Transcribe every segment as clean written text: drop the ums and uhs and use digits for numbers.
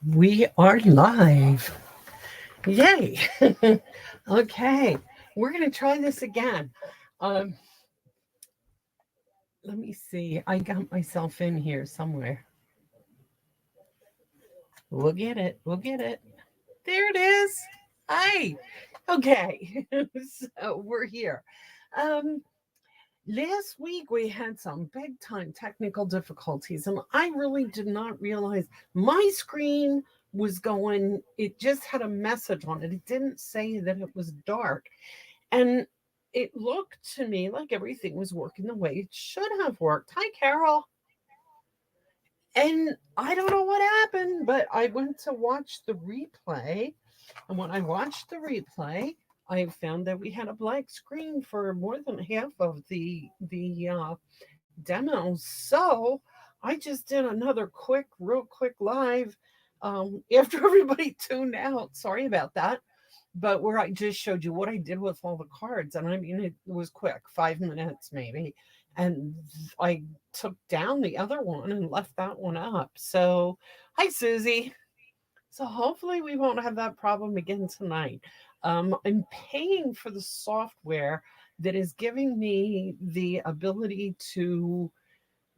We are live. Yay. Okay. We're going to try this again. Um, Let me see. I got myself in here somewhere. We'll get it. We'll get it. There it is. Hi. Okay. So we're here. Um, Last week we had some big time technical difficulties, and I really did not realize my screen was going, it just had a message on it. It didn't say that it was dark. And it looked to me like everything was working the way it should have worked. Hi, Carol. And I don't know what happened, but I went to watch the replay. And when I watched the replay, I found that we had a black screen for more than half of the demos. So I just did another real quick live after everybody tuned out. Sorry about that. But where I just showed you what I did with all the cards, and I mean, it was quick, 5 minutes maybe. And I took down the other one and left that one up. So, hi, Susie. So hopefully we won't have that problem again tonight. I'm paying for the software that is giving me the ability to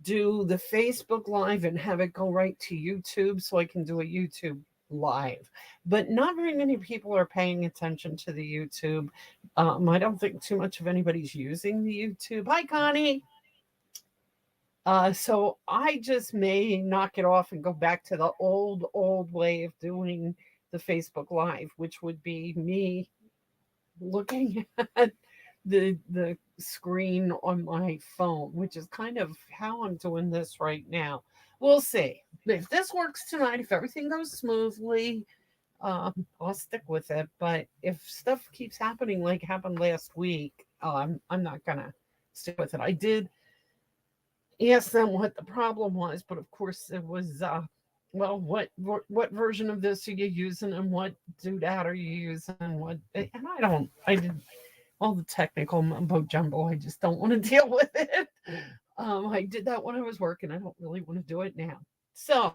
do the Facebook Live and have it go right to YouTube so I can do a YouTube live. But not very many people are paying attention to the YouTube. I don't think too much of anybody's using the YouTube. Hi, Connie. So I just may knock it off and go back to the old way of doing the Facebook Live, which would be me looking at the screen on my phone, which is kind of how I'm doing this right now. We'll see if this works tonight. If everything goes smoothly, I'll stick with it. But if stuff keeps happening like happened last week, I'm not gonna stick with it. I did ask them what the problem was, but of course it was well, what version of this are you using, and what doodad are you using, and what, and I did all the technical mumbo jumbo. I just don't want to deal with it. I did that when I was working. I don't really want to do it now. So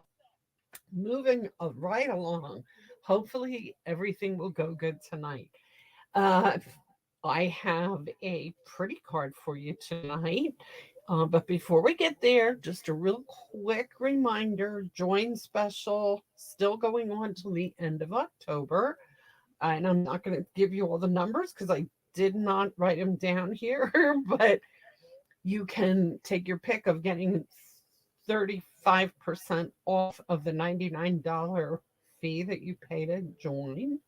moving right along, hopefully everything will go good tonight. Uh, I have a pretty card for you tonight. But before we get there, just a real quick reminder, join special still going on till the end of October. And I'm not going to give you all the numbers because I did not write them down here, but you can take your pick of getting 35% off of the $99 fee that you pay to join,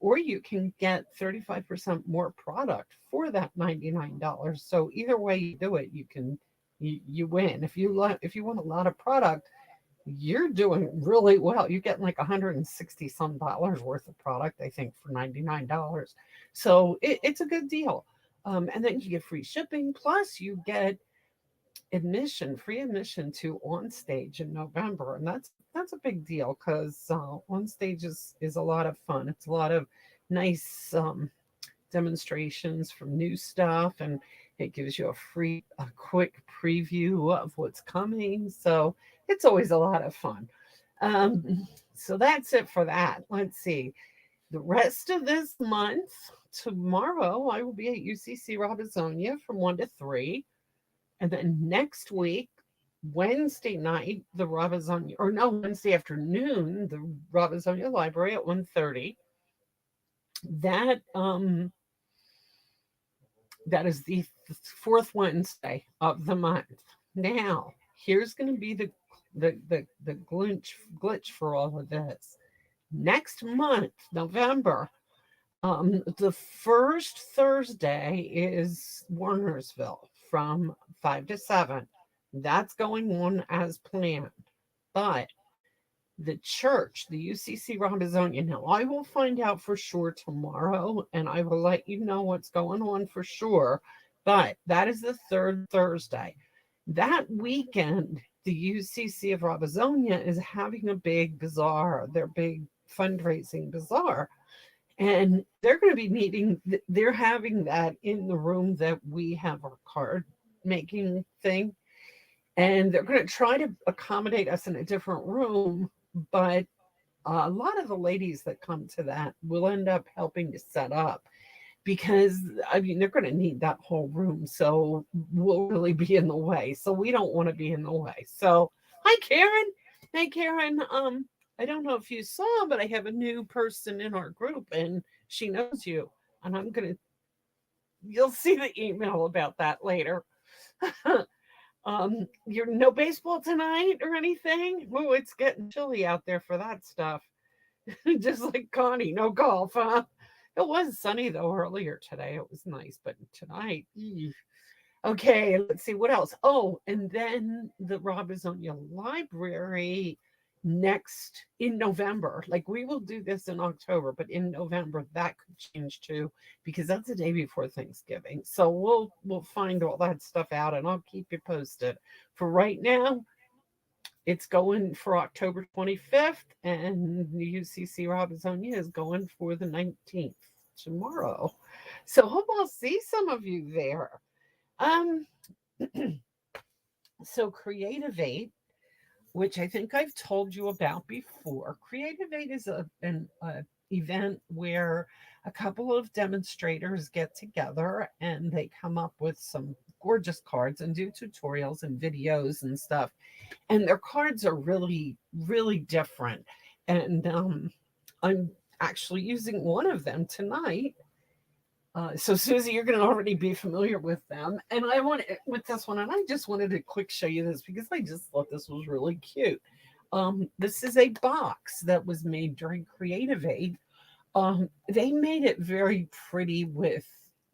or you can get 35% more product for that $99. So either way you do it, you win. If you want a lot of product, you're doing really well. You get like 160 some dollars worth of product, I think, for $99. So it's a good deal. And then you get free shipping, plus you get free admission to On Stage in November, and that's a big deal because On Stage is a lot of fun. It's a lot of nice demonstrations from new stuff, and it gives you a quick preview of what's coming. So it's always a lot of fun. So that's it for that. Let's see. The rest of this month, tomorrow, I will be at UCC Robisonia from 1 to 3. And then next week, Wednesday night, the Robisonia, or no, Wednesday afternoon, the Robisonia Library at 1:30. That that is the fourth Wednesday of the month. Now, here's going to be the glitch for all of this. Next month, November, the first Thursday is Warnersville from 5 to 7. That's going on as planned. But the church, the UCC Robisonia, now I will find out for sure tomorrow and I will let you know what's going on for sure. But that is the third Thursday. That weekend, the UCC of Robisonia is having a big bazaar, their big fundraising bazaar. And they're going to be they're having that in the room that we have our card making thing. And they're going to try to accommodate us in a different room, but a lot of the ladies that come to that will end up helping to set up because I mean they're going to need that whole room, so we'll really be in the way. So we don't want to be in the way. So hi Karen, hey Karen. I don't know if you saw, but I have a new person in our group, and she knows you, and I'm gonna. You'll see the email about that later. You're no baseball tonight or anything? Ooh, it's getting chilly out there for that stuff. Just like Connie, no golf, huh? It was sunny though earlier today. It was nice, but tonight, okay, let's see what else. Oh, and then the Robisonia Library next in November. Like we will do this in October, but in November that could change too because that's the day before Thanksgiving. So we'll find all that stuff out and I'll keep you posted. For right now, it's going for October 25th, and the UCC Robisonia is going for the 19th tomorrow. So hope I'll see some of you there. Um, so Creativate, which I think I've told you about before. Creativate is an event where a couple of demonstrators get together and they come up with some gorgeous cards and do tutorials and videos and stuff. And their cards are really, really different. And I'm actually using one of them tonight. So Susie, you're going to already be familiar with them, and I want with this one, and I just wanted to quick show you this because I just thought this was really cute. This is a box that was made during Creative Aid. They made it very pretty with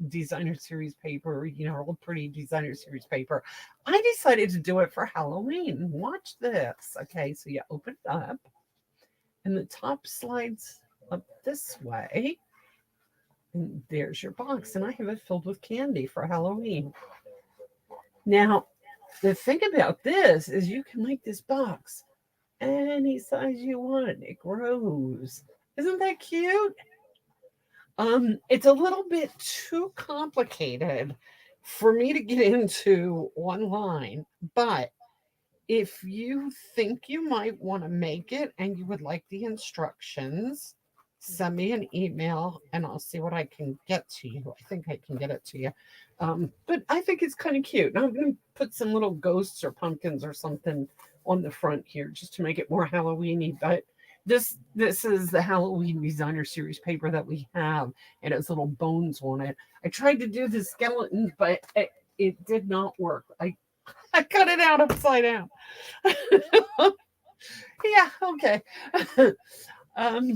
designer series paper, all pretty designer series paper. I decided to do it for Halloween. Watch this. Okay, so you open it up, and the top slides up this way. And there's your box, and I have it filled with candy for Halloween. Now, the thing about this is you can make this box any size you want. It grows. Isn't that cute? It's a little bit too complicated for me to get into online, but if you think you might want to make it and you would like the instructions, send me an email and I'll see what I can get to you. I think I can get it to you. But I think it's kind of cute. And I'm going to put some little ghosts or pumpkins or something on the front here just to make it more Halloweeny. But this is the Halloween designer series paper that we have. It has little bones on it. I tried to do the skeleton, but it did not work. I cut it out upside down. Yeah, okay.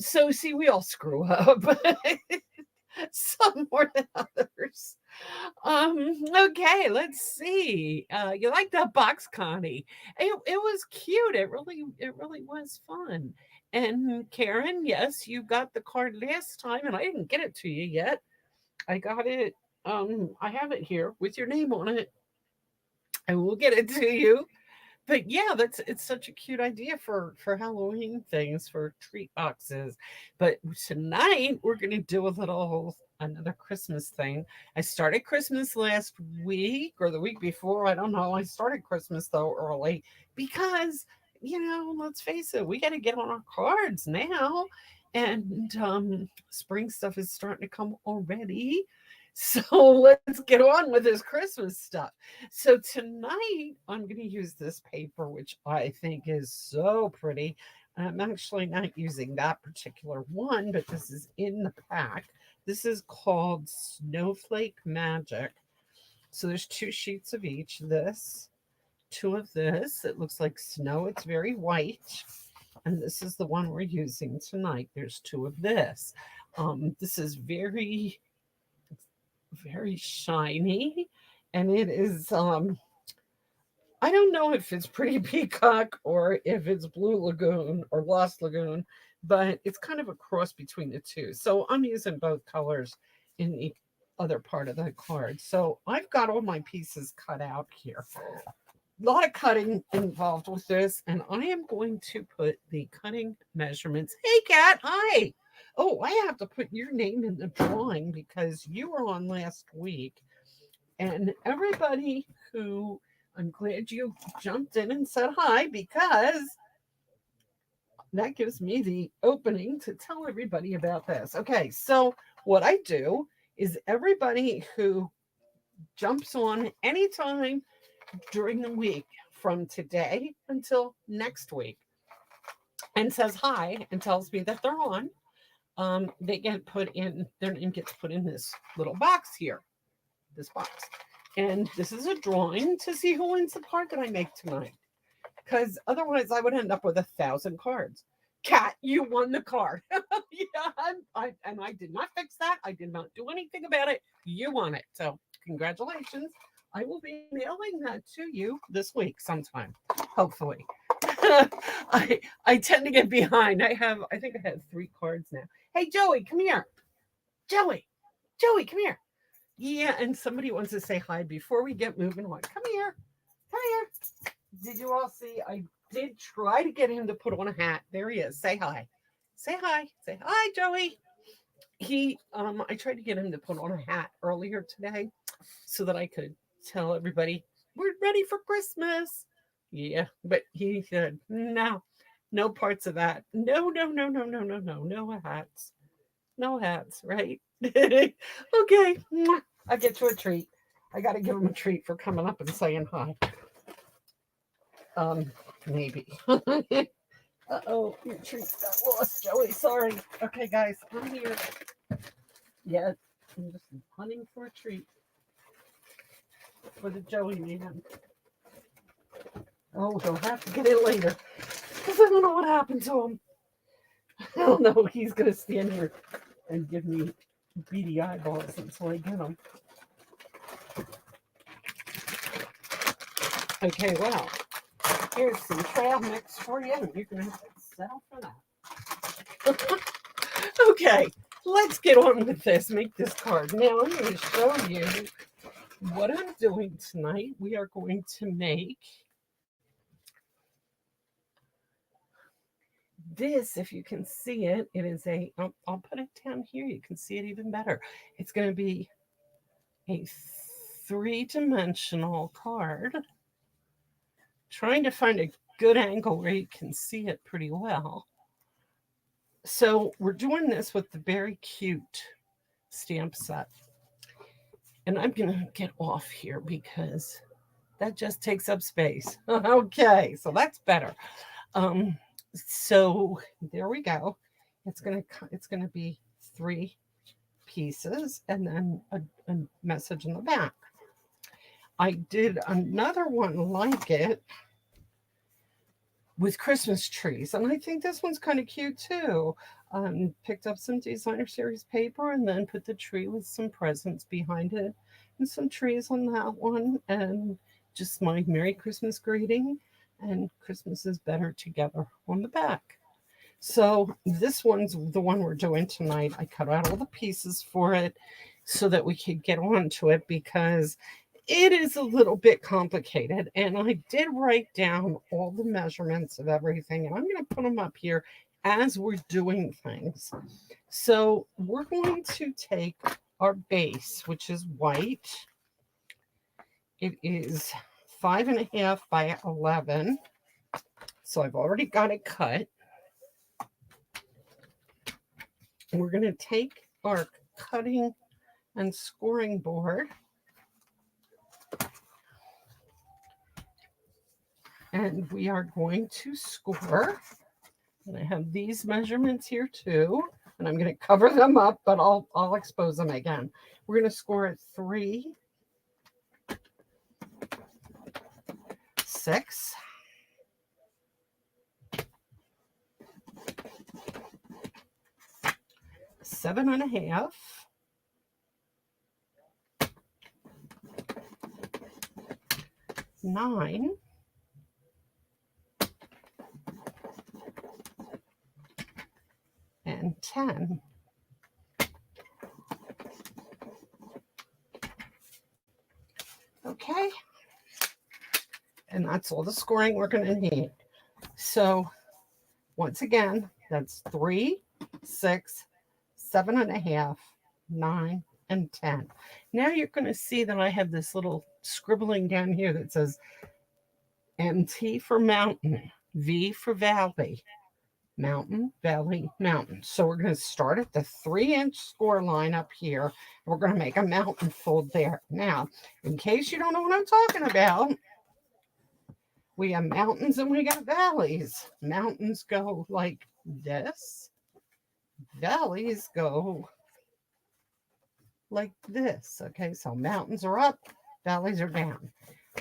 So see, we all screw up. Some more than others. Okay, let's see. You like that box, Connie? It was cute. It really was fun. And Karen, yes, you got the card last time, and I didn't get it to you yet. I got it. I have it here with your name on it. I will get it to you. But yeah, it's such a cute idea for Halloween things for treat boxes. But tonight we're gonna do a little another Christmas thing. I started Christmas last week or the week before. I don't know. I started Christmas though early because let's face it, we got to get on our cards now, and spring stuff is starting to come already. So let's get on with this Christmas stuff. So tonight I'm going to use this paper, which I think is so pretty. I'm actually not using that particular one, but this is in the pack. This is called Snowflake Magic. So there's 2 sheets of each. This, 2 of this. It looks like snow. It's very white. And this is the one we're using tonight. There's 2 of this. This is very, very shiny. And it is I don't know if it's Pretty Peacock or if it's Blue Lagoon or Lost Lagoon, but it's kind of a cross between the two. So I'm using both colors in the other part of the card. So I've got all my pieces cut out here. A lot of cutting involved with this, and I am going to put the cutting measurements. Hey, Kat, hi. Oh, I have to put your name in the drawing because you were on last week. And everybody who, I'm glad you jumped in and said hi because that gives me the opening to tell everybody about this. Okay, so what I do is everybody who jumps on anytime during the week from today until next week and says hi and tells me that they're on, they get put in, their name gets put in this little box here, this box. And this is a drawing to see who wins the card that I make tonight. Because otherwise I would end up with 1,000 cards. Kat, you won the card. Yeah, and I did not fix that. I did not do anything about it. You won it. So congratulations. I will be mailing that to you this week sometime, hopefully. I tend to get behind. I think I have 3 cards now. Hey, Joey, come here. Joey, come here. Yeah, and somebody wants to say hi before we get moving on. Come here. Come here. Did you all see? I did try to get him to put on a hat. There he is. Say hi. Say hi. Say hi, Joey. I tried to get him to put on a hat earlier today so that I could tell everybody we're ready for Christmas. Yeah, but he said no parts of that. No hats. No hats, right? Okay. I get you a treat. I got to give him a treat for coming up and saying hi. Maybe. Uh-oh, your treat got lost, Joey. Sorry. Okay, guys, I'm here. Yeah, I'm just hunting for a treat for the Joey man. Oh, he'll have to get it later because I don't know what happened to him. I don't know. He's going to stand here and give me beady eyeballs until I get him. Okay, well, here's some trail mix for you, and you're going to have to settle for that. Okay, let's get on with this. Make this card. Now, I'm going to show you what I'm doing tonight. We are going to make this. If you can see it, it is I'll put it down here. You can see it even better. It's going to be a 3-dimensional card. Trying to find a good angle where you can see it pretty well. So we're doing this with the Beary Cute stamp set. And I'm going to get off here because that just takes up space. Okay, so that's better. So there we go. It's gonna be 3 pieces and then a message in the back. I did another one like it with Christmas trees, and I think this one's kind of cute too. Picked up some designer series paper and then put the tree with some presents behind it and some trees on that one, and just my Merry Christmas greeting and Christmas is better together on the back. So this one's the one we're doing tonight. I cut out all the pieces for it so that we could get onto it because it is a little bit complicated. And I did write down all the measurements of everything, and I'm going to put them up here as we're doing things. So we're going to take our base, which is white. It is 5.5 by 11. So I've already got it cut. We're going to take our cutting and scoring board and we are going to score. And I have these measurements here too, and I'm going to cover them up, but I'll expose them again. We're going to score at 3, 6, 7.5, 9, and 10. Okay. And that's all the scoring we're going to need. So once again, that's 3, 6, 7.5, 9, and 10. Now you're going to see that I have this little scribbling down here that says MT for mountain, V for valley, mountain, valley, mountain. So we're going to start at the 3-inch score line up here. We're going to make a mountain fold there. Now, in case you don't know what I'm talking about, we have mountains and we got valleys. Mountains go like this. Valleys go like this. Okay, so mountains are up, valleys are down.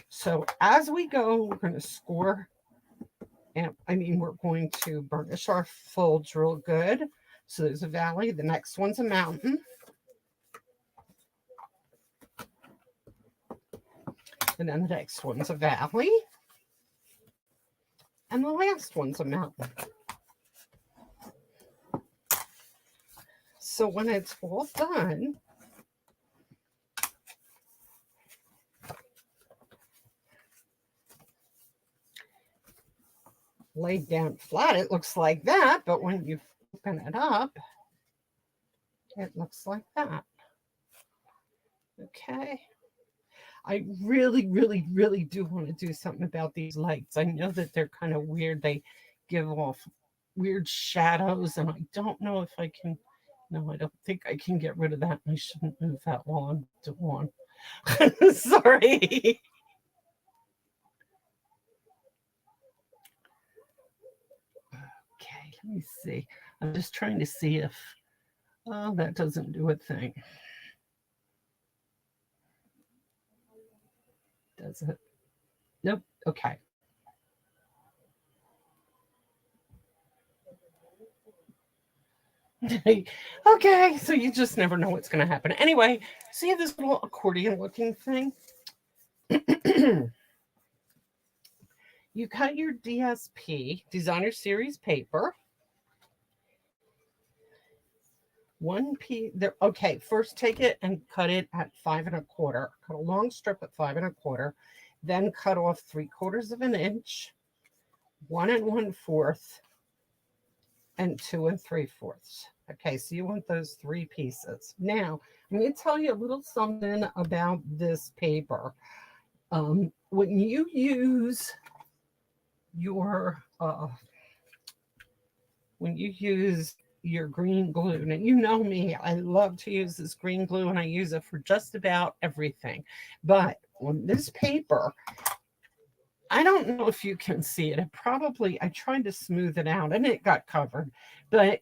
So as we go, we're going to score, and we're going to burnish our folds real good. So there's a valley, the next one's a mountain. And then the next one's a valley. And the last one's a mountain. So when it's all done, laid down flat, it looks like that, but when you open it up, it looks like that. Okay. I really, really, really do want to do something about these lights. I know that they're kind of weird. They give off weird shadows, and I don't know if I can. No, I don't think I can get rid of that. I shouldn't move that while I'm doing. Sorry. Okay, let me see. I'm just trying to see if, oh, that doesn't do a thing. Does it? Nope. Okay. Okay, so you just never know what's going to happen. Anyway, see this little accordion looking thing? You cut your DSP, Designer Series paper. One piece there. Okay, first take it and cut it at 5 1/4. Cut a long strip at 5 1/4. Then cut off 3/4 of an inch, 1 1/4, and 2 3/4. Okay, so you want those 3 pieces. Now, I'm going to tell you a little something about this paper. When you use your green glue, and you know me, I love to use this green glue, and I use it for just about everything. But on this paper, I don't know if you can see it. I tried to smooth it out, and it got covered. But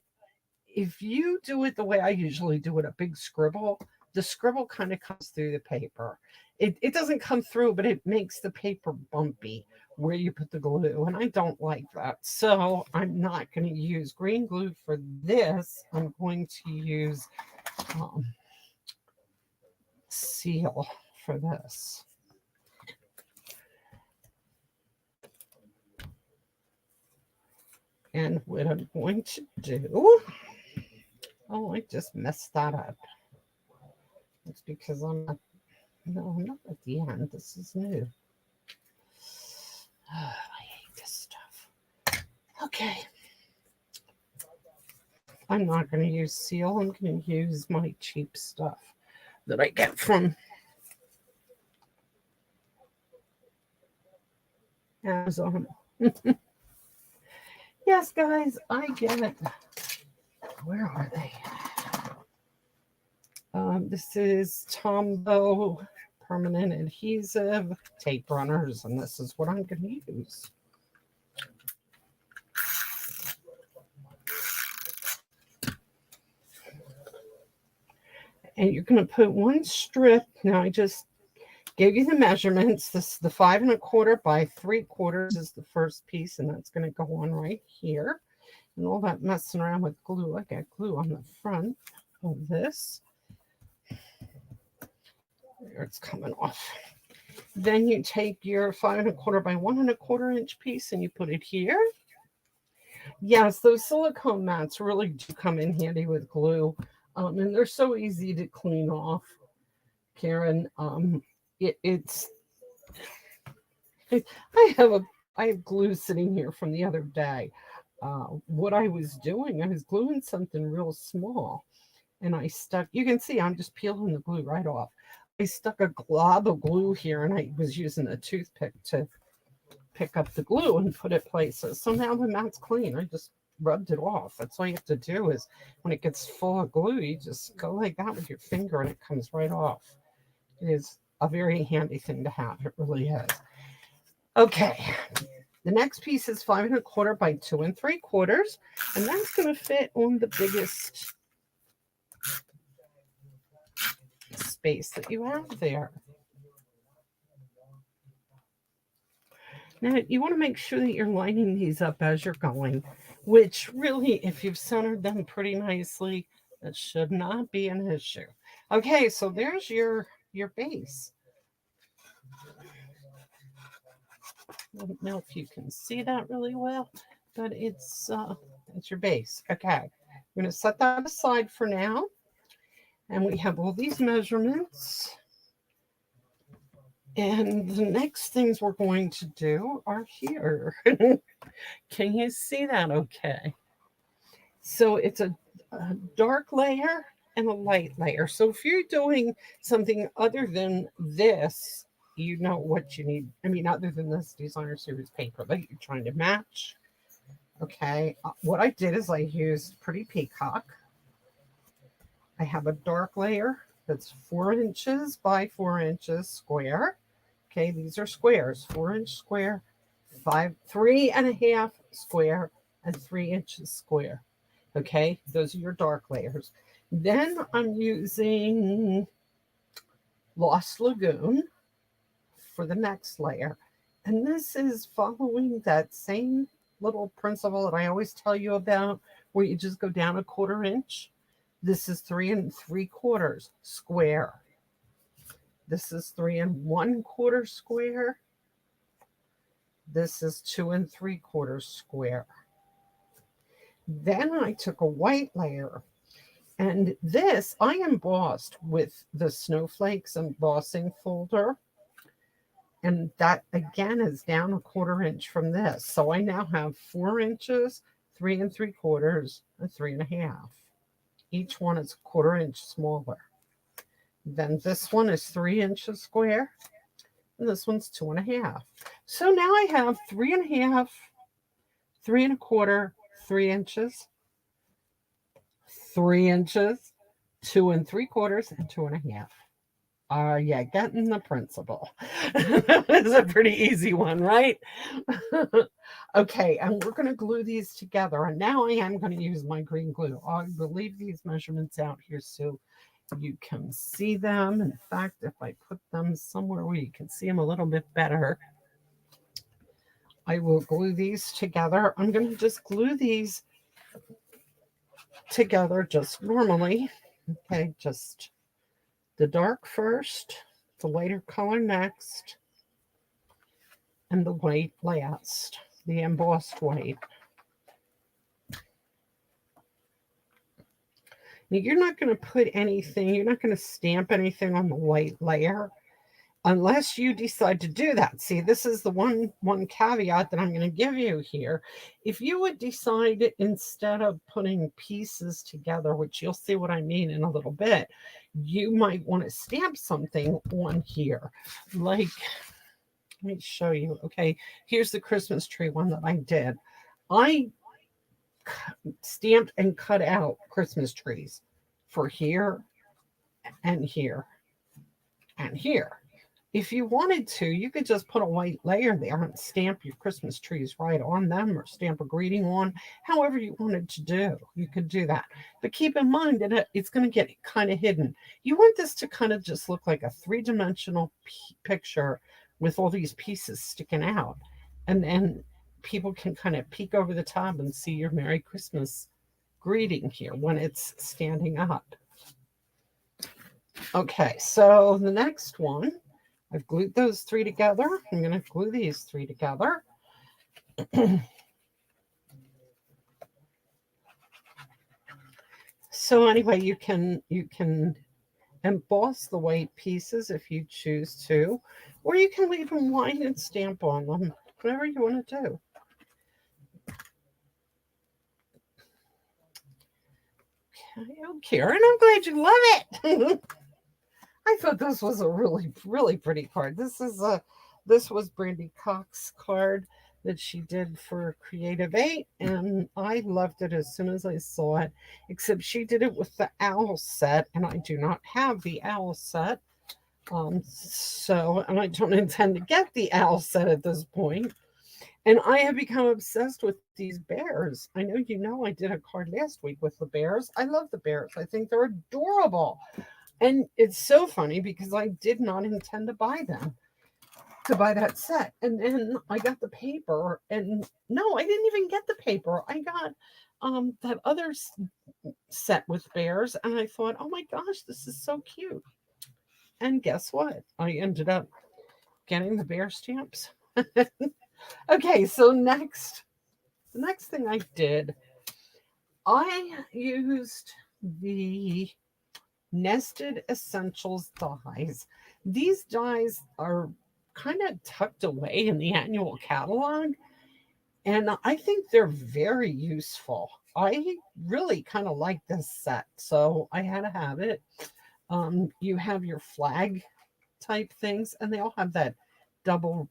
if you do it the way I usually do it, a big scribble, the scribble kind of comes through the paper. It doesn't come through, but it makes the paper bumpy where you put the glue, and I don't like that. So I'm not going to use green glue for this. I'm going to use seal for this. And what I'm going to do, oh, I just messed that up. It's because I'm not at the end. This is new. Oh, I hate this stuff. Okay. I'm not going to use seal. I'm going to use my cheap stuff that I get from Amazon. Yes, guys, I get it. Where are they? This is Tombow permanent adhesive tape runners, and this is what I'm going to use. And you're going to put one strip. Now I just gave you the measurements. This the 5 1/4 by 3/4 is the first piece, and that's going to go on right here. And all that messing around with glue, I got glue on the front of this. There, it's coming off. Then you take your 5 1/4 by 1 1/4 inch piece and you put it here. Yes, those silicone mats really do come in handy with glue, and they're so easy to clean off. Karen, I have glue sitting here from the other day. What I was doing, I was gluing something real small, and I stuck. You can see I'm just peeling the glue right off. I stuck a glob of glue here, and I was using a toothpick to pick up the glue and put it places. So now the mat's clean. I just rubbed it off. That's all you have to do is when it gets full of glue, you just go like that with your finger and it comes right off. It is a very handy thing to have. It really is. Okay. The next piece is 5 1/4 by 2 3/4, and that's going to fit on the biggest space that you have there. Now, you want to make sure that you're lining these up as you're going, which really, if you've centered them pretty nicely, that should not be an issue. Okay, so there's your base. I don't know if you can see that really well, but it's your base. Okay, I'm going to set that aside for now. And we have all these measurements. And the next things we're going to do are here. Can you see that okay? So it's a dark layer and a light layer. So if you're doing something other than this, you know what you need. I mean, other than this designer series paper that you're trying to match. Okay, what I did is I used Pretty Peacock. I have a dark layer that's 4 inches by 4 inches square. Okay, these are squares, 4-inch square, 3.5 square, and 3 inches square. Okay, those are your dark layers. Then I'm using Lost Lagoon for the next layer. And this is following that same little principle that I always tell you about, where you just go down 1/4 inch. This is 3 3/4 square. This is 3 1/4 square. This is 2 3/4 square. Then I took a white layer, and this I embossed with the Snowflakes embossing folder. And that again is down 1/4 inch from this. So I now have 4 inches, 3 3/4, and 3.5. Each one is 1/4 inch smaller. Then this one is 3 inches square, and this one's 2.5. So now I have 3.5, 3 1/4, 3 inches, 3 inches, 2 3/4, and 2.5. Yeah, getting the principle. It's a pretty easy one, right? Okay, and we're going to glue these together. And now I am going to use my green glue. I will leave these measurements out here so you can see them. In fact, if I put them somewhere where you can see them a little bit better, I will glue these together. I'm going to just glue these together just normally. Okay, just the dark first, the lighter color next, and the white last, the embossed white. Now you're not going to put anything, you're not going to stamp anything on the white layer unless you decide to do that. See, this is the one caveat that I'm going to give you here. If you would decide, instead of putting pieces together, which you'll see what I mean in a little bit, you might want to stamp something on here. Like, let me show you. Okay, here's the Christmas tree one that I did. I stamped and cut out Christmas trees for here and here and here. If you wanted to, you could just put a white layer there and stamp your Christmas trees right on them, or stamp a greeting on, however you wanted to do. You could do that. But keep in mind that it's going to get kind of hidden. You want this to kind of just look like a 3-dimensional picture with all these pieces sticking out. And then people can kind of peek over the top and see your Merry Christmas greeting here when it's standing up. Okay, so the next one, I've glued those 3 together. I'm going to glue these 3 together. So anyway, you can emboss the white pieces if you choose to, or you can leave them white and stamp on them, whatever you want to do. Okay, oh, Karen, I'm glad you love it. I thought this was a really, really pretty card. This was Brandy Cox's card that she did for Creative 8, and I loved it as soon as I saw it, except she did it with the owl set, and I do not have the owl set. And I don't intend to get the owl set at this point. And I have become obsessed with these bears. I know you know I did a card last week with the bears. I love the bears. I think they're adorable. And it's so funny because I did not intend to buy that set. And then I got the paper, and no, I didn't even get the paper. I got that other set with bears, and I thought, oh my gosh, this is so cute. And guess what? I ended up getting the bear stamps. Okay, so the next thing I did, I used the Nested Essentials dies. These dies are kind of tucked away in the annual catalog, and I think they're very useful. I really kind of like this set, so I had to have it. You have your flag type things, and they all have that double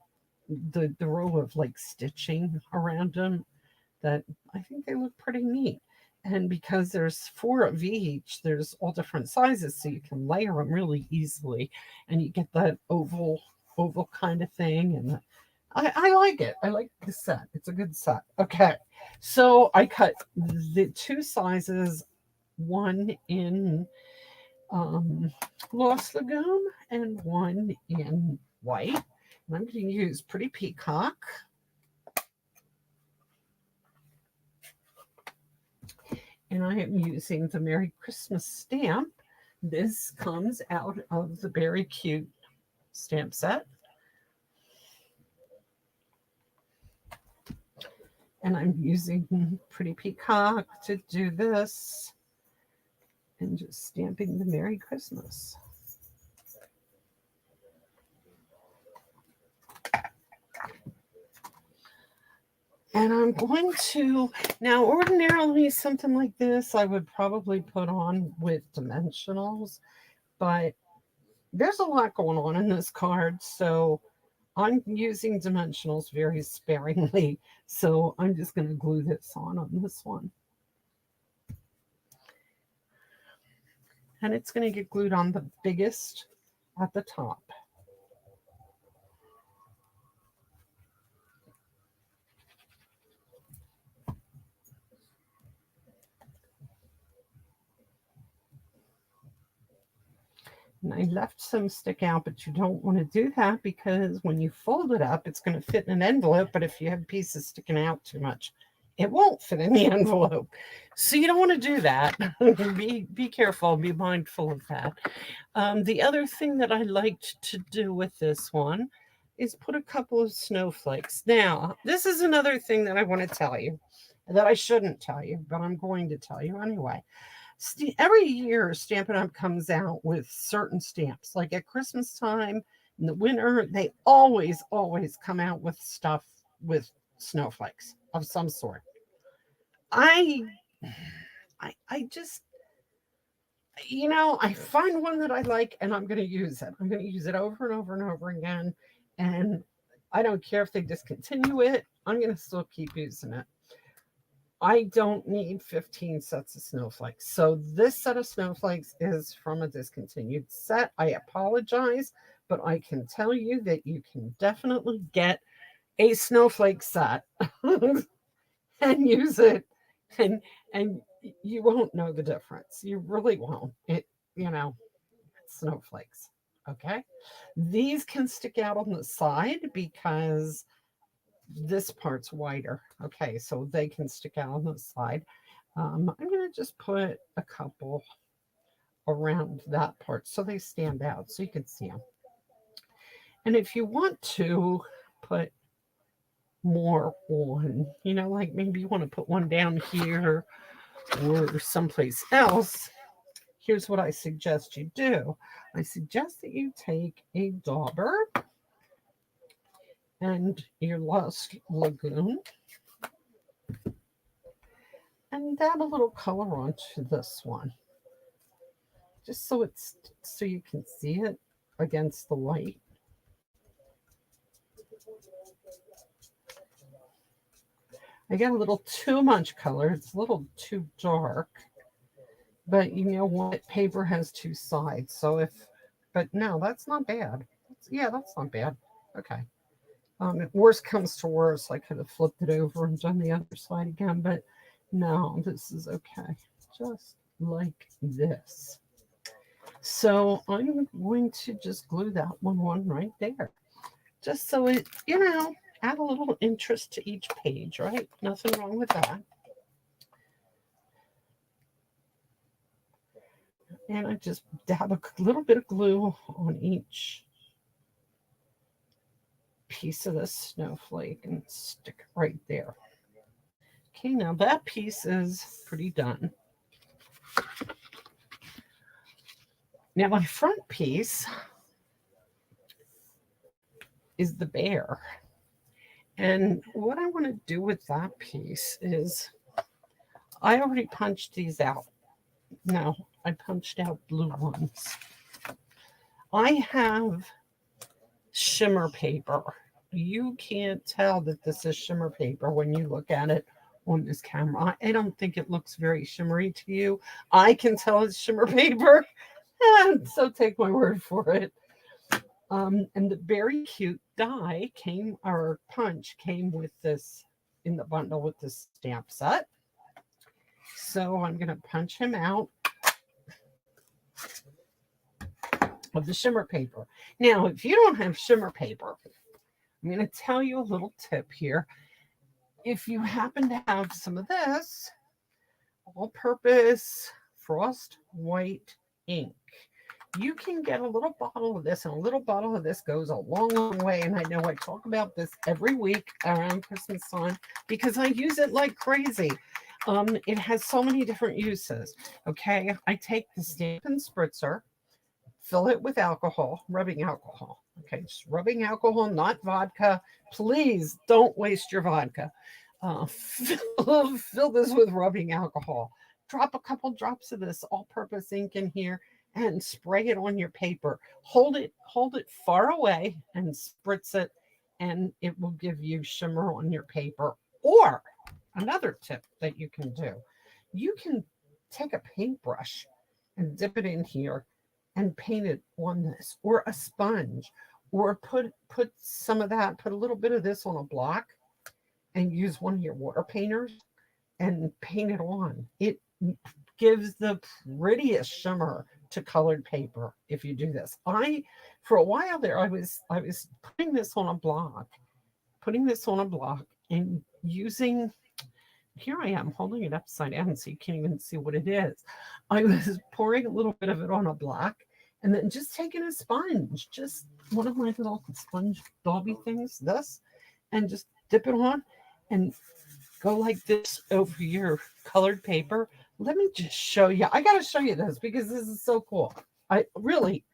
the row of like stitching around them that I think they look pretty neat. And because there's 4 of each, there's all different sizes, so you can layer them really easily, and you get that oval kind of thing. And I like it. I like the set. It's a good set. Okay, so I cut the 2 sizes, one in Lost Lagoon and one in white. And I'm going to use Pretty Peacock. And I am using the Merry Christmas stamp. This comes out of the Beary Cute stamp set. And I'm using Pretty Peacock to do this. And just stamping the Merry Christmas. And I'm going to, now ordinarily something like this I would probably put on with dimensionals, but there's a lot going on in this card, so I'm using dimensionals very sparingly. So I'm just going to glue this on this one. And it's going to get glued on the biggest at the top. And I left some stick out, but you don't want to do that because when you fold it up, it's going to fit in an envelope. But if you have pieces sticking out too much, it won't fit in the envelope. So you don't want to do that. Be careful, be mindful of that. The other thing that I liked to do with this one is put a couple of snowflakes. Now, this is another thing that I want to tell you that I shouldn't tell you, but I'm going to tell you anyway. Every year Stampin' Up! Comes out with certain stamps. Like at Christmas time, in the winter, they always come out with stuff with snowflakes of some sort. I just, I find one that I like and I'm going to use it. I'm going to use it over and over and over again. And I don't care if they discontinue it, I'm going to still keep using it. I don't need 15 sets of snowflakes. So this set of snowflakes is from a discontinued set. I apologize, but I can tell you that you can definitely get a snowflake set and use it, and you won't know the difference. You really won't. Snowflakes. Okay. These can stick out on the side because this part's wider. Okay, so they can stick out on the side. I'm going to just put a couple around that part so they stand out so you can see them. And if you want to put more on, like maybe you want to put one down here or someplace else, here's what I suggest you do. I suggest that you take a dauber and your Lost Lagoon and add a little color onto this one, just so you can see it against the white. I got a little too much color. It's a little too dark. But you know what? Paper has two sides. So if, but no, that's not bad. Yeah, that's not bad. Okay. If worst comes to worst, I could have flipped it over and done the other side again, but no, this is okay. Just like this. So I'm going to just glue that one right there. Just so it, add a little interest to each page, right? Nothing wrong with that. And I just dab a little bit of glue on each piece of this snowflake and stick it right there. Okay, now that piece is pretty done. Now my front piece is the bear. And what I want to do with that piece is I already punched these out. No, I punched out blue ones. I have shimmer paper. You can't tell that this is shimmer paper when you look at it on this camera. I don't think it looks very shimmery to you. I can tell it's shimmer paper, so take my word for it. And the Beary Cute die came, or punch came with this in the bundle with this stamp set. So I'm going to punch him out of the shimmer paper. Now, if you don't have shimmer paper, I'm going to tell you a little tip here. If you happen to have some of this all-purpose frost white ink, you can get a little bottle of this, and a little bottle of this goes a long, long way. And I know I talk about this every week around Christmas time because I use it like crazy. It has so many different uses. Okay, I take the Stampin' Spritzer, fill it with alcohol, rubbing alcohol. Okay, just rubbing alcohol, not vodka. Please don't waste your vodka. Fill this with rubbing alcohol. Drop a couple drops of this all-purpose ink in here and spray it on your paper. Hold it far away and spritz it, and it will give you shimmer on your paper. Or another tip that you can do, you can take a paintbrush and dip it in here and paint it on this, or a sponge, or put some of that, put a little bit of this on a block and use one of your water painters and paint it on. It gives the prettiest shimmer to colored paper if you do this. For a while there, I was putting this on a block and using, here I am holding it upside down so you can't even see what it is. I was pouring a little bit of it on a block and then just taking a sponge, just one of my little sponge dauby things, this, and just dip it on and go like this over your colored paper. Let me just show you. I got to show you this because this is so cool.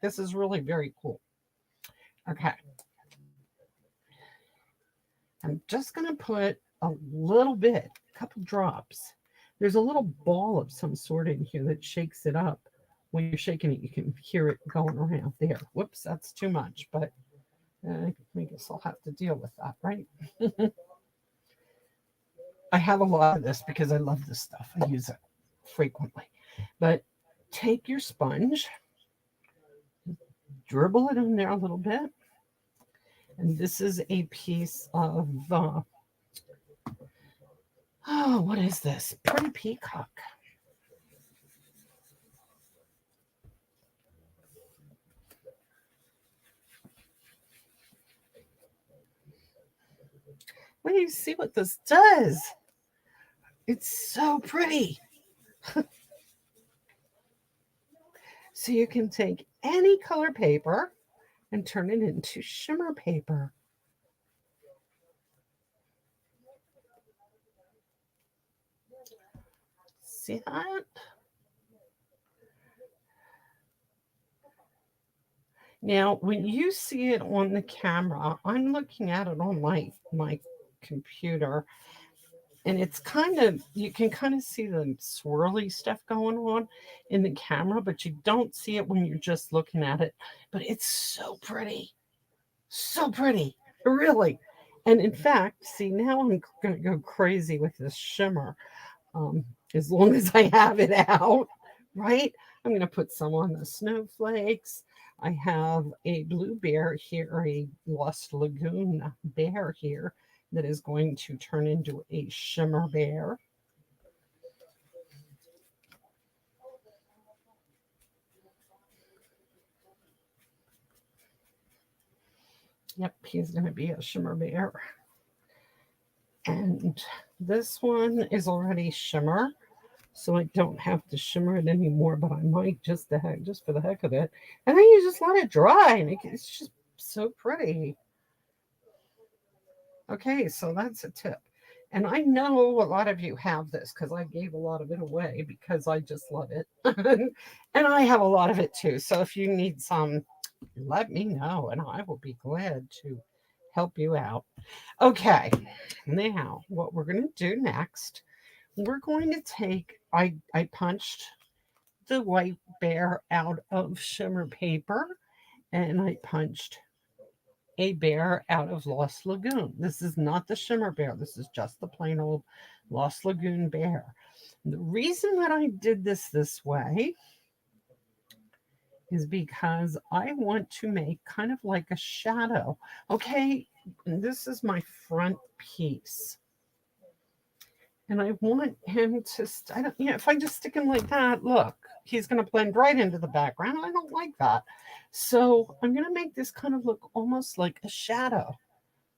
This is really very cool. Okay. I'm just going to put a little bit, a couple drops. There's a little ball of some sort in here that shakes it up. When you're shaking it, you can hear it going around there. Whoops, that's too much, but I guess I'll have to deal with that, right? I have a lot of this because I love this stuff. I use it frequently. But take your sponge, dribble it in there a little bit. And this is a piece of, what is this? Pretty Peacock. Well, you see what this does. It's so pretty. So you can take any color paper and turn it into shimmer paper. See that? Now, when you see it on the camera, I'm looking at it on my computer, and it's kind of, you can kind of see the swirly stuff going on in the camera, but you don't see it when you're just looking at it. But it's so pretty, really. And in fact, see, now I'm going to go crazy with this shimmer. As long as I have it out, right? I'm going to put some on the snowflakes. I have a blue bear here, a Lost Lagoon bear here that is going to turn into a shimmer bear. Yep, he's going to be a shimmer bear. And this one is already shimmer, so I don't have to shimmer it anymore, but I might just for the heck of it. And then you just let it dry, and it's just so pretty. Okay, so that's a tip. And I know a lot of you have this because I gave a lot of it away because I just love it. And I have a lot of it too. So if you need some, let me know and I will be glad to help you out. Okay, now what we're going to do next, we're going to take, I punched the white bear out of shimmer paper and I punched a bear out of Lost Lagoon. This is not the shimmer bear. This is just the plain old Lost Lagoon bear. The reason that I did this way is because I want to make kind of like a shadow. Okay, and this is my front piece. And I want him to, if I just stick him like that, look, he's going to blend right into the background. I don't like that. So I'm going to make this kind of look almost like a shadow,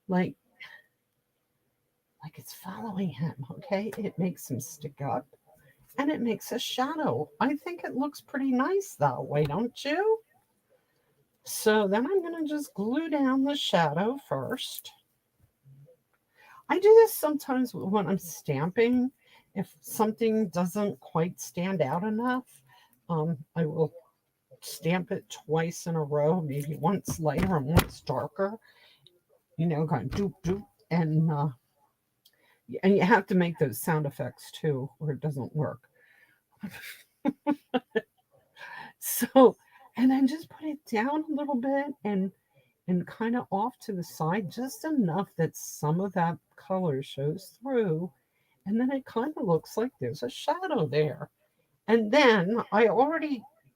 like it's following him, okay? It makes him stick up and it makes a shadow. I think it looks pretty nice that way, don't you? So then I'm going to just glue down the shadow first. I do this sometimes when I'm stamping. If something doesn't quite stand out enough, I will stamp it twice in a row, maybe once lighter and once darker, kind of doop doop. And you have to make those sound effects too, or it doesn't work. So, and then just put it down a little bit and kind of off to the side, just enough that some of that color shows through. And then it kind of looks like there's a shadow there. And then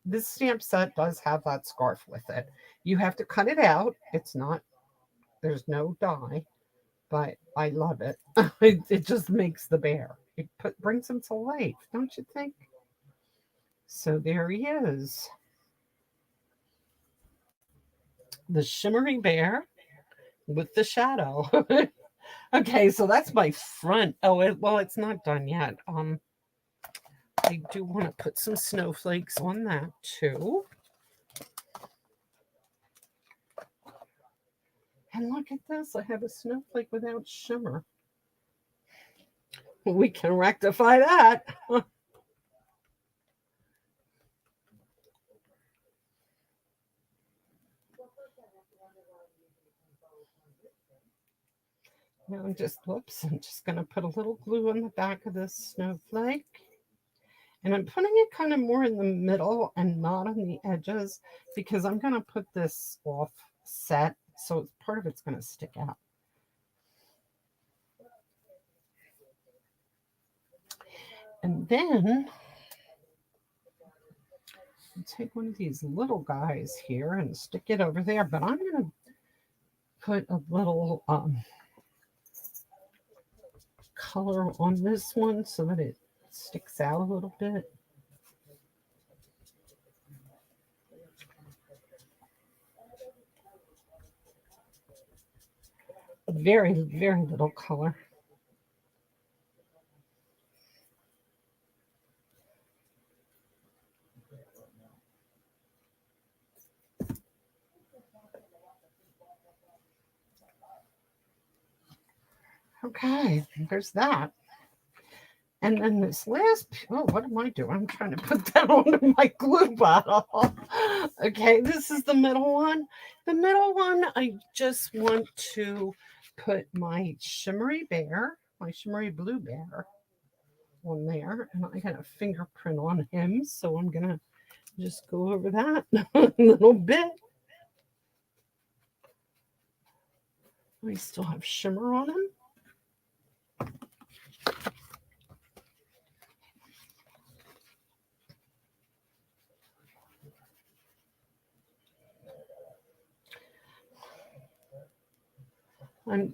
this stamp set does have that scarf with it. You have to cut it out. There's no dye, but I love it. It just makes the bear. It brings him to life, don't you think? So there he is. The shimmery bear with the shadow. Okay, so that's my front. Oh, it's not done yet. I do want to put some snowflakes on that too. And look at this, I have a snowflake without shimmer. We can rectify that. Now I'm just going to put a little glue on the back of this snowflake. And I'm putting it kind of more in the middle and not on the edges because I'm going to put this offset, so part of it's going to stick out. And then I'll take one of these little guys here and stick it over there, but I'm going to put a little color on this one so that it sticks out a little bit. Very, very little color. Okay, there's that. And then this last, what am I doing? I'm trying to put that on my glue bottle. Okay, this is the middle one. The middle one, I just want to put my shimmery bear, my shimmery blue bear on there. And I got a fingerprint on him, so I'm going to just go over that a little bit. I still have shimmer on them.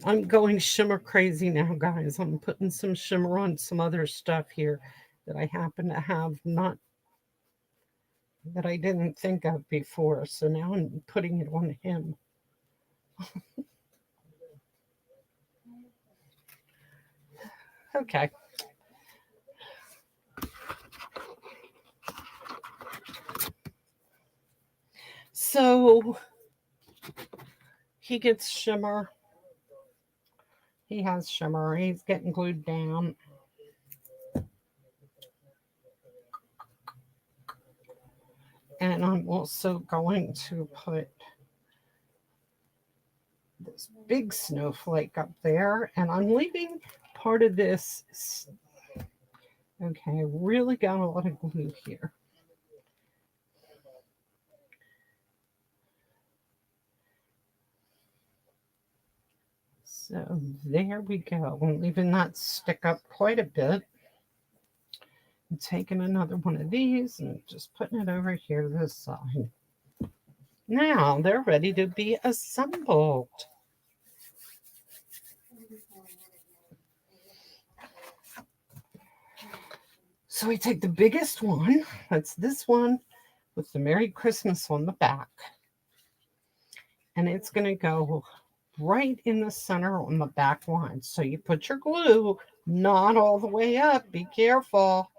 I'm going shimmer crazy now, guys. I'm putting some shimmer on some other stuff here that I happen to have not that I didn't think of before. So now I'm putting it on him. Okay. So he gets shimmer. He has shimmer. He's getting glued down. And I'm also going to put this big snowflake up there. And I'm leaving part of this. Okay, I really got a lot of glue here. So there we go. I'm leaving that stick up quite a bit. I'm taking another one of these and just putting it over here to this side. Now they're ready to be assembled. So we take the biggest one, that's this one with the Merry Christmas on the back. And it's going to go right in the center on the back line. So you put your glue not all the way up. Be careful.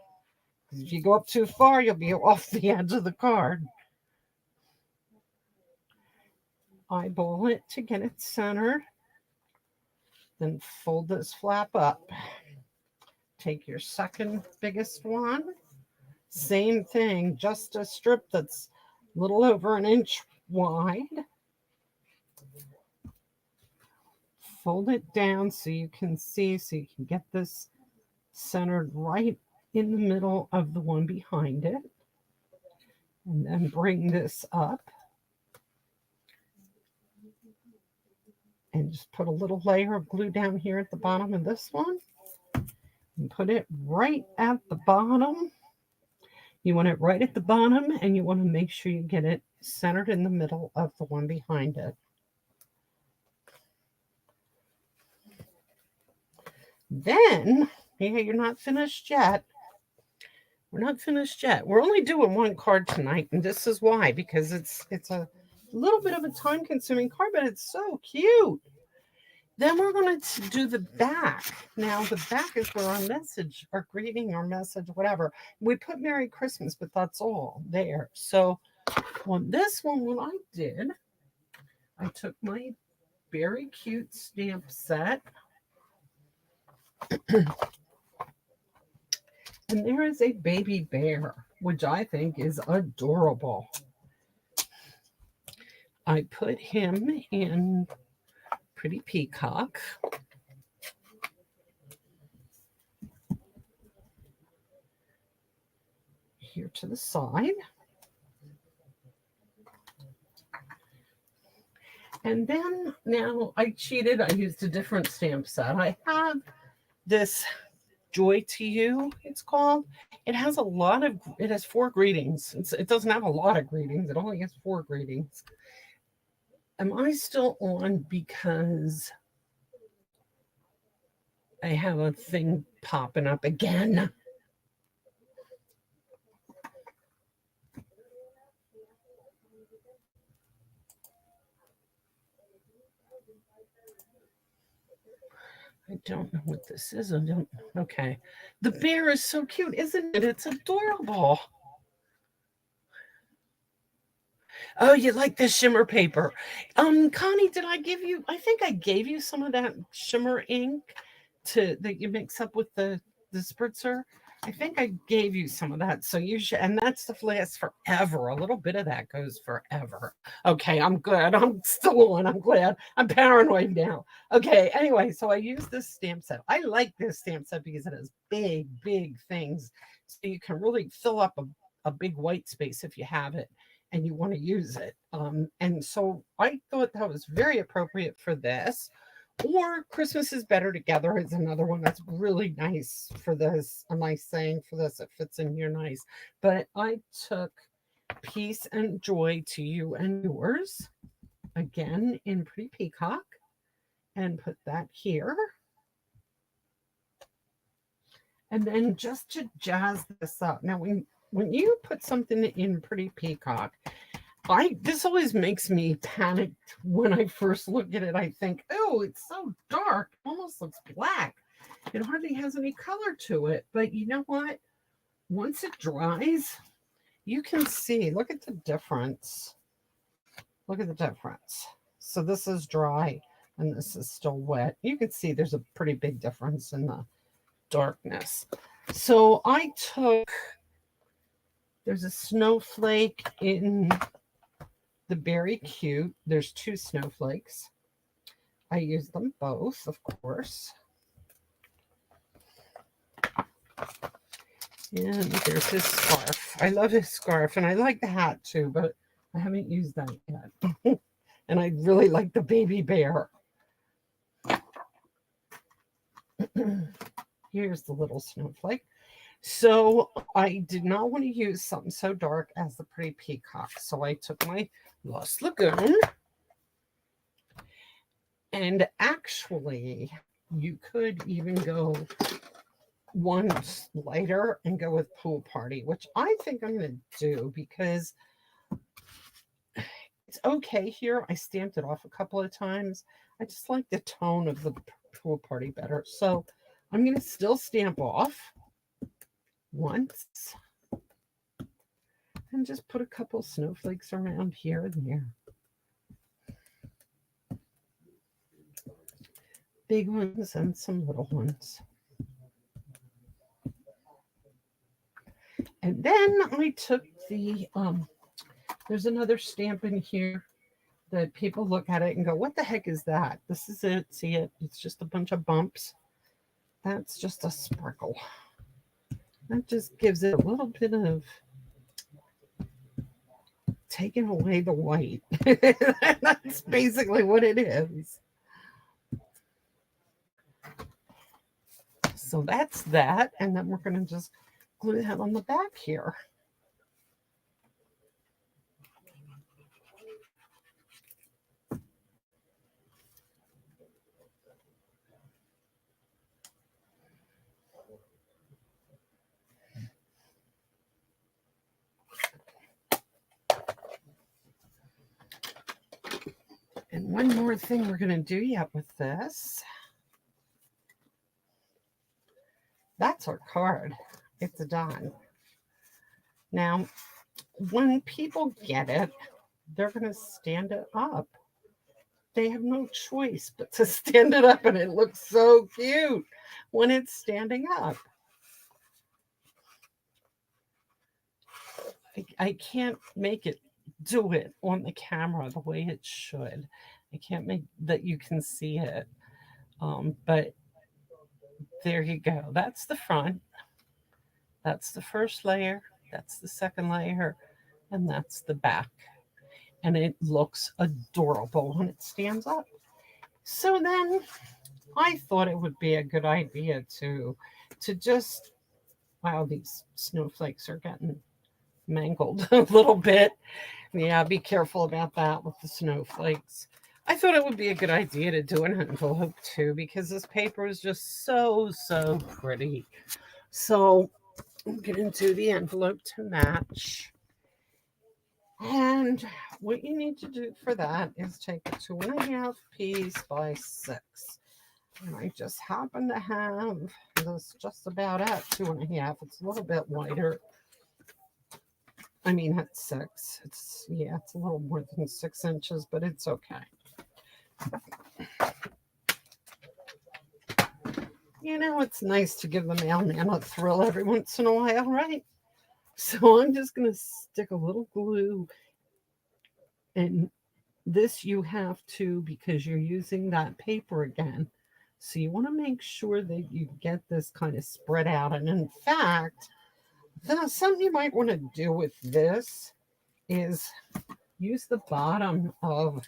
If you go up too far, you'll be off the edge of the card. Eyeball it to get it centered. Then fold this flap up. Take your second biggest one. Same thing, just a strip that's a little over an inch wide. Fold it down so you can see, so you can get this centered right in the middle of the one behind it. And then bring this up. And just put a little layer of glue down here at the bottom of this one. And put it right at the bottom. You want it right at the bottom, and you want to make sure you get it centered in the middle of the one behind it. Then, yeah, you're not finished yet. We're not finished yet. We're only doing one card tonight, and this is why, because it's a little bit of a time-consuming card, but it's so cute. Then we're going to do the back. Now, the back is where our message, our greeting, our message, whatever. We put Merry Christmas, but that's all there. So on this one, what I did, I took my Beary Cute stamp set. And there is a baby bear, which I think is adorable. I put him in Pretty Peacock. Here to the side. And then now I cheated. I used a different stamp set. I have this Joy to You, it's called. It has it has 4 greetings. It doesn't have a lot of greetings. It only has 4 greetings. Am I still on because I have a thing popping up again? I don't know what this is. Okay. The bear is so cute, isn't it? It's adorable. Oh, you like this shimmer paper. Connie, did I give you, I think I gave you some of that shimmer ink that you mix up with the spritzer. I think I gave you some of that. So you should, and that stuff lasts forever. A little bit of that goes forever. Okay, I'm good. I'm still on. I'm glad. I'm paranoid now. Okay, anyway, so I use this stamp set. I like this stamp set because it has big, big things. So you can really fill up a big white space if you have it and you want to use it. And so I thought that was very appropriate for this. Or Christmas is better together is another one that's really nice for this. A nice saying for this. It fits in here nice. But I took peace and joy to you and yours again in Pretty Peacock and put that here. And then just to jazz this up. Now, when you put something in Pretty Peacock, this always makes me panic when I first look at it. I think, oh, it's so dark, it almost looks black. It hardly has any color to it. But you know what? Once it dries, you can see. Look at the difference. Look at the difference. So this is dry and this is still wet. You can see there's a pretty big difference in the darkness. So I took, there's a snowflake in the Beary Cute. There's 2 snowflakes. I use them both, of course. And there's his scarf. I love his scarf, and I like the hat too, but I haven't used that yet. And I really like the baby bear. Here's the little snowflake. So I did not want to use something so dark as the Pretty Peacock. So I took my Lost Lagoon. And actually, you could even go one lighter and go with Pool Party, which I think I'm going to do because it's okay here. I stamped it off a couple of times. I just like the tone of the Pool Party better. So I'm going to still stamp off once and just put a couple snowflakes around here and there. Big ones and some little ones. And then I took the, there's another stamp in here that people look at it and go, what the heck is that? This is it. See it? It's just a bunch of bumps. That's just a sparkle. That just gives it a little bit of taking away the white. That's basically what it is. So that's that. And then we're going to just glue that on the back here. And one more thing we're going to do yet with this. That's our card. It's done. Now, when people get it, they're going to stand it up. They have no choice but to stand it up, and it looks so cute when it's standing up. I can't make it do it on the camera the way it should. I can't make that you can see it. But there you go. That's the front. That's the first layer. That's the second layer. And that's the back. And it looks adorable when it stands up. So then I thought it would be a good idea to just, wow, these snowflakes are getting mangled a little bit. Yeah, be careful about that with the snowflakes. I thought it would be a good idea to do an envelope too, because this paper is just so pretty. So I'm going to do the envelope to match. And what you need to do for that is take a 2.5 piece by 6. And I just happen to have this just about at 2.5. It's a little bit wider. I mean, at 6. It's a little more than 6 inches, but it's okay. You know, it's nice to give the mailman a thrill every once in a while, right? So I'm just going to stick a little glue. And this you have to, because you're using that paper again. So you want to make sure that you get this kind of spread out. And in fact, something you might want to do with this is use the bottom of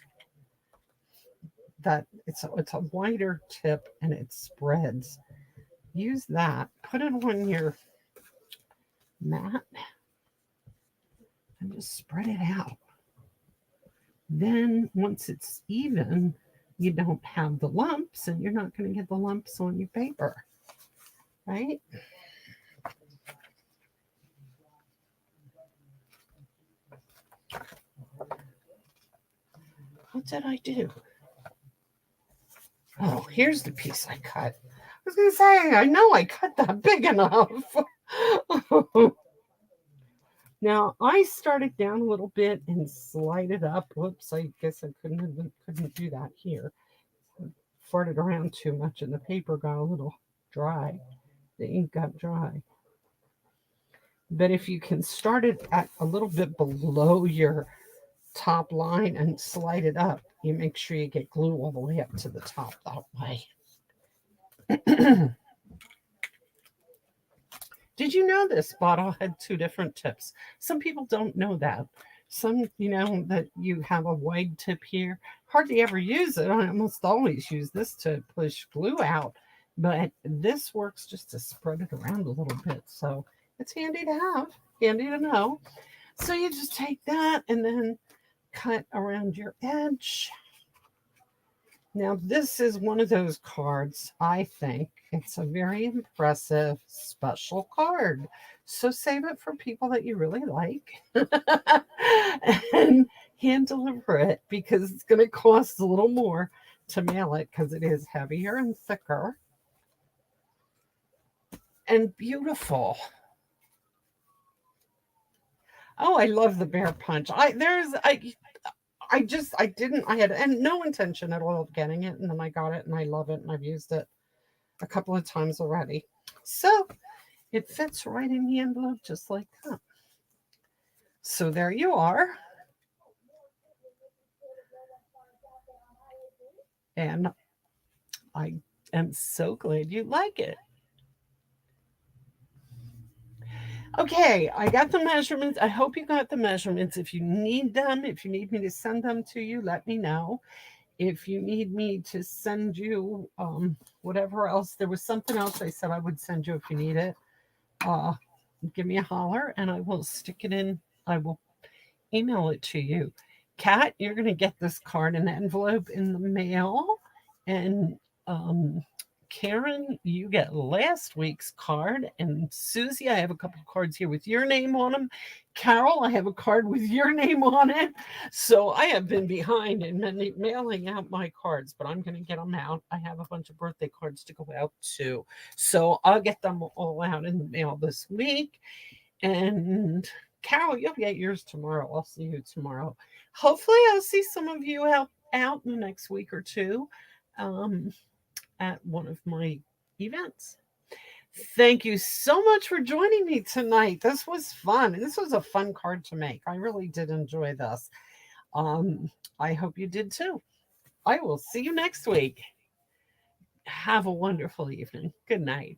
that it's a wider tip and it spreads. Use that. Put it on your mat and just spread it out. Then once it's even, you don't have the lumps and you're not going to get the lumps on your paper, right? What did I do? Oh, here's the piece I cut. I was going to say, I know I cut that big enough. Now I started down a little bit and slide it up. Whoops, I guess I couldn't do that here. Farted around too much and the paper got a little dry. The ink got dry. But if you can start it at a little bit below your top line and slide it up, you make sure you get glue all the way up to the top that way. Did you know this bottle had 2 different tips? Some people don't know that. Some, that you have a wide tip here. Hardly ever use it. I almost always use this to push glue out. But this works just to spread it around a little bit. So it's handy to have, handy to know. So you just take that and then cut around your edge. Now, this is one of those cards, I think. It's a very impressive special card. So save it for people that you really like and hand deliver it because it's going to cost a little more to mail it because it is heavier and thicker and beautiful. Oh, I love the bear punch. I had no intention at all of getting it, and then I got it and I love it and I've used it a couple of times already. So it fits right in the envelope just like that. So there you are. And I am so glad you like it. Okay, I got the measurements. I hope you got the measurements. If you need them, if you need me to send them to you, let me know. If you need me to send you whatever else, there was something else I said I would send you if you need it. Give me a holler and I will stick it in. I will email it to you. Kat, you're going to get this card in an envelope in the mail. And Karen, you get last week's card. And Susie, I have a couple of cards here with your name on them. Carol, I have a card with your name on it. So I have been behind in mailing out my cards, but I'm going to get them out. I have a bunch of birthday cards to go out too. So I'll get them all out in the mail this week. And Carol, you'll get yours tomorrow. I'll see you tomorrow. Hopefully, I'll see some of you out in the next week or two at one of my events. Thank you so much for joining me tonight. This was fun. This was a fun card to make. I really did enjoy this. I hope you did too. I will see you next week. Have a wonderful evening. Good night.